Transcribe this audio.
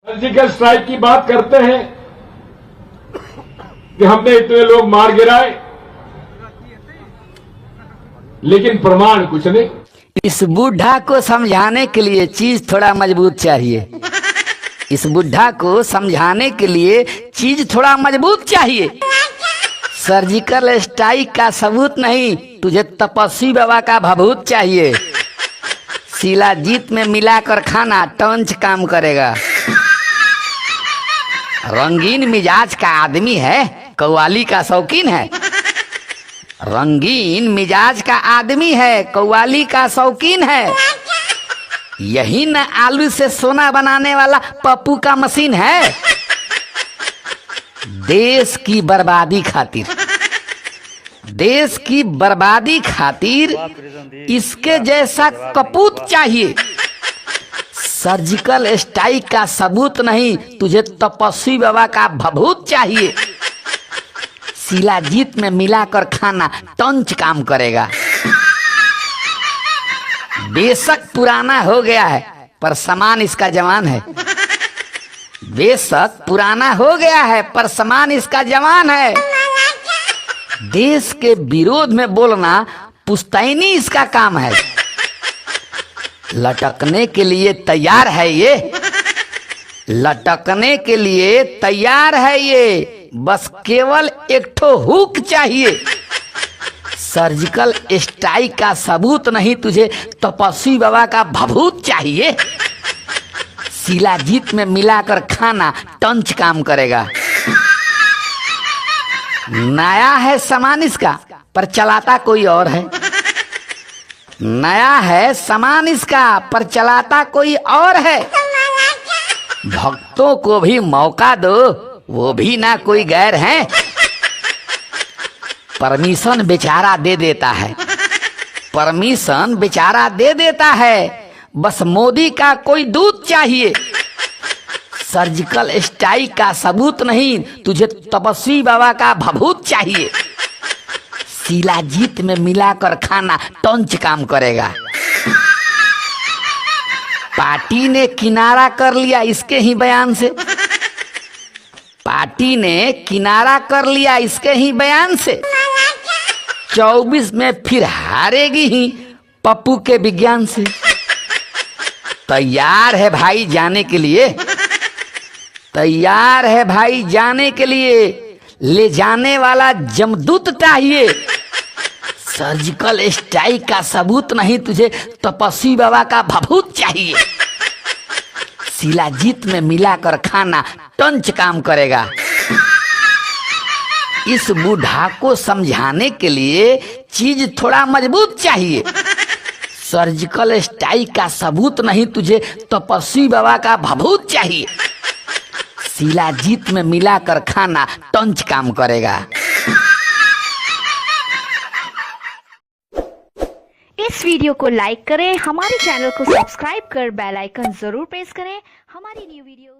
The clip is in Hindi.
सर्जिकल स्ट्राइक की बात करते हैं कि हमने इतने लोग मार गिराए, लेकिन प्रमाण कुछ नहीं। इस बुढ़ा को समझाने के लिए चीज थोड़ा मजबूत चाहिए। इस बुढ़ा को समझाने के लिए चीज थोड़ा मजबूत चाहिए। सर्जिकल स्ट्राइक का सबूत नहीं, तुझे तपस्वी बाबा का भभूत चाहिए। शिलाजीत में मिलाकर खाना टंच काम करेगा। रंगीन मिजाज का आदमी है, कव्वाली का शौकीन है। रंगीन मिजाज का आदमी है, कव्वाली का शौकीन है। यही न आलू से सोना बनाने वाला पप्पू का मशीन है। देश की बर्बादी खातिर, देश की बर्बादी खातिर इसके जैसा कपूत चाहिए। सर्जिकल स्ट्राइक का सबूत नहीं, तुझे तपस्वी बाबा का भभूत चाहिए। शिलाजीत में मिलाकर खाना टंच काम करेगा। बेशक पुराना हो गया है, पर सामान इसका जवान है। बेशक पुराना हो गया है, पर सामान इसका जवान है। देश के विरोध में बोलना पुश्तैनी इसका काम है। लटकने के लिए तैयार है ये, लटकने के लिए तैयार है ये। बस केवल एक ठो हुक चाहिए। सर्जिकल स्ट्राइक का सबूत नहीं, तुझे तपस्वी बाबा का भभूत चाहिए। शिलाजीत में मिलाकर खाना टंच काम करेगा। नया है सामान इसका, पर चलाता कोई और है। नया है सामान इसका, पर चलाता कोई और है। भक्तों को भी मौका दो, वो भी ना कोई गैर है। परमिशन बेचारा दे देता है, परमिशन बेचारा दे देता है। बस मोदी का कोई दूत चाहिए। सर्जिकल स्ट्राइक का सबूत नहीं, तुझे तपस्वी बाबा का भभूत चाहिए। शिलाजीत में मिलाकर खाना टंच काम करेगा। पार्टी ने किनारा कर लिया इसके ही बयान से। पार्टी ने किनारा कर लिया इसके ही बयान से। 24 में फिर हारेगी ही पप्पू के विज्ञान से। तैयार है भाई जाने के लिए, तैयार है भाई जाने के लिए। ले जाने वाला जमदूत चाहिए। सर्जिकल स्ट्राइक का सबूत नहीं, तुझे तपस्वी बाबा का भभूत चाहिए। शिलाजीत में मिलाकर खाना टंच काम करेगा। इस बूढ़ा को समझाने के लिए चीज थोड़ा मजबूत चाहिए। सर्जिकल स्ट्राइक का सबूत नहीं, तुझे तपस्वी बाबा का भभूत चाहिए। शिलाजीत में मिलाकर खाना टंच काम करेगा। इस वीडियो को लाइक करें, हमारे चैनल को सब्सक्राइब कर बेल आइकन जरूर प्रेस करें। हमारी न्यू वीडियो